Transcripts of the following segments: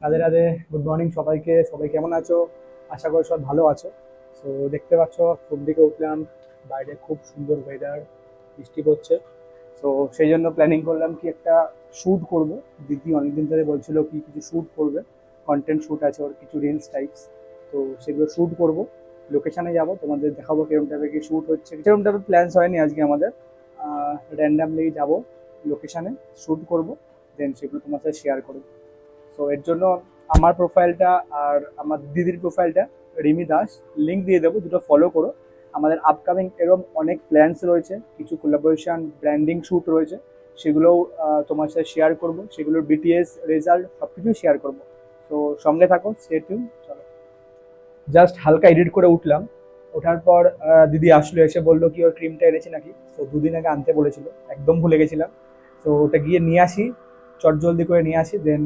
Radhe Radhe, good morning সবাইকে। সবাই কেমন আছো? আশা করি সব ভালো আছো। তো দেখতে পাচ্ছ, ঘুম থেকে উঠলাম, বাইরে খুব সুন্দর ওয়েদার, বৃষ্টি পড়ছে। তো সেই জন্য প্ল্যানিং করলাম কি একটা শ্যুট করব। দিদি অনেকদিন ধরে বলছিল কি কিছু শ্যুট করবে, কন্টেন্ট শ্যুট আছে ওর, কিছু রিলস টাইপস। তো সেগুলো শ্যুট করব, লোকেশানে যাব, তোমাদের দেখাবো কিরম টাইপের কি শ্যুট হচ্ছে। কিরম টাইপের প্ল্যানস হয়নি আজকে আমাদের, র্যান্ডামলি যাব লোকেশানে, শ্যুট করব, দেন সেগুলো তোমার সাথে শেয়ার করবো। সো এর জন্য আমার প্রোফাইলটা আর আমার দিদির প্রোফাইলটা, রিমি দাস, লিঙ্ক দিয়ে দেবো, দুটো ফলো করো। আমাদের আপকামিং এরকম অনেক প্ল্যানস রয়েছে, কিছু কোলাবোরেশন ব্র্যান্ডিং শ্যুট রয়েছে, সেগুলোও তোমার সাথে শেয়ার করবো, সেগুলোর বিটিএস রেজাল্ট সব কিছুই শেয়ার করবো। তো সঙ্গে থাকো, স্টে টিউন। চলো, জাস্ট হালকা এডিট করে উঠলাম। ওঠার পর দিদি আসলো, এসে বললো কি ওর ক্রিমটা এনেছি নাকি। তো দুদিন আগে আনতে বলেছিল, একদম ভুলে গেছিলাম। তো ওটা গিয়ে নিয়ে আসি, চটজলদি করে নিয়ে আসি, দেন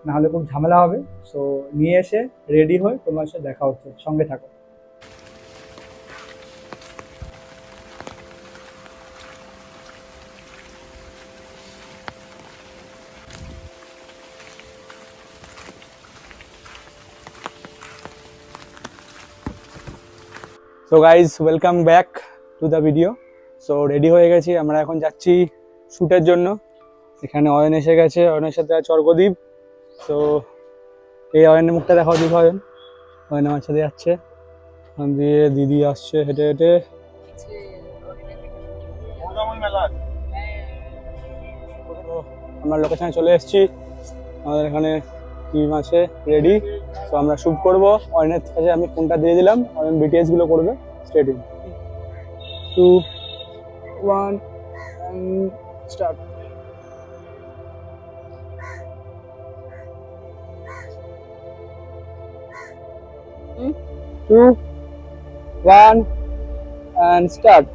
না হলে খুব ঝামেলা হবে। সো নিয়ে এসে রেডি হয়ে তোমার সাথে দেখা হচ্ছে, সঙ্গে থাকো। So guys, welcome back to the video. So ready হয়ে গেছি, আমরা এখন যাচ্ছি শ্যুটের জন্য। এখানে অয়ন এসে গেছে, অয়নের সাথে আছে অর্কদীপ। তো এই অয়নের মুখটা দেখাও, দীপ অয়ন। অয়ন আমার সাথে যাচ্ছে, ওখান দিয়ে দিদি আসছে হেঁটে হেঁটে। তো আমরা লোকেশনে চলে এসেছি, আমাদের এখানে টিম আছে রেডি। তো আমরা শ্যুট করবো। অয়নের কাছে আমি ফোনটা দিয়ে দিলাম, অয়ন বিটিএস গুলো করবে। Stadium 2, 1 and start. Two, one, and start.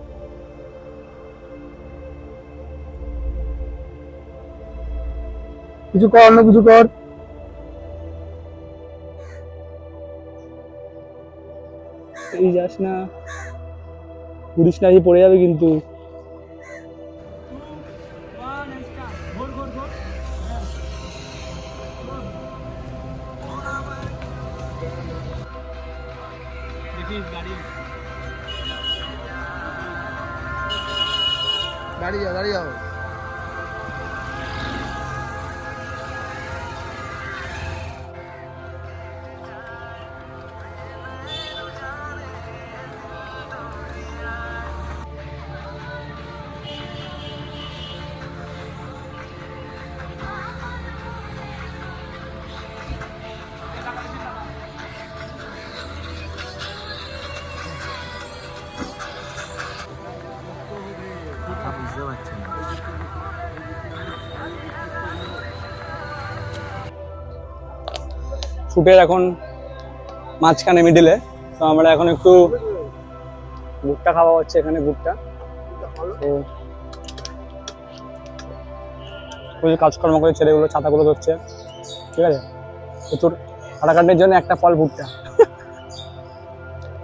কিছু কর না, কিছু কর। এই যাস না, পুলিশ নাকি পড়ে যাবে কিন্তু। দাঁড়িয়ে যাও, দাঁড়িয়ে যাও। বুঝতে পারছি না। শুটের এখন মাঝখানে, মিডিলে। তো আমরা এখন একটু ভুট্টা খাওয়া হচ্ছে এখানে, ভুট্টা। তো প্রচুর কাজকর্ম করে ছেলেগুলো, ছাতাগুলো ধরছে, ঠিক আছে। প্রচুর হাঁটাঘাটের জন্য একটা ফল ভুট্টা।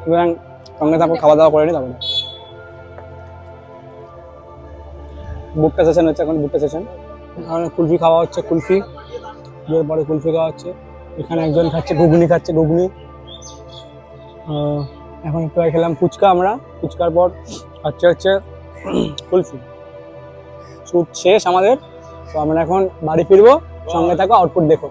সুতরাং সঙ্গে থাকো, খাওয়া দাওয়া করে নি তারপরে। ভুট্টা সেশন হচ্ছে এখন, ভুট্টা সেশন। এখানে কুলফি খাওয়া হচ্ছে, কুলফি পরে কুলফি খাওয়া হচ্ছে। এখানে একজন খাচ্ছে ঘুগনি, খাচ্ছে ঘুগনি। এখন একটু খেলাম ফুচকা আমরা, ফুচকার পর হচ্ছে কুলফি। শ্যুট শেষ আমাদের। তো আমরা এখন বাড়ি ফিরবো, সঙ্গে থাকো, আউটপুট দেখো।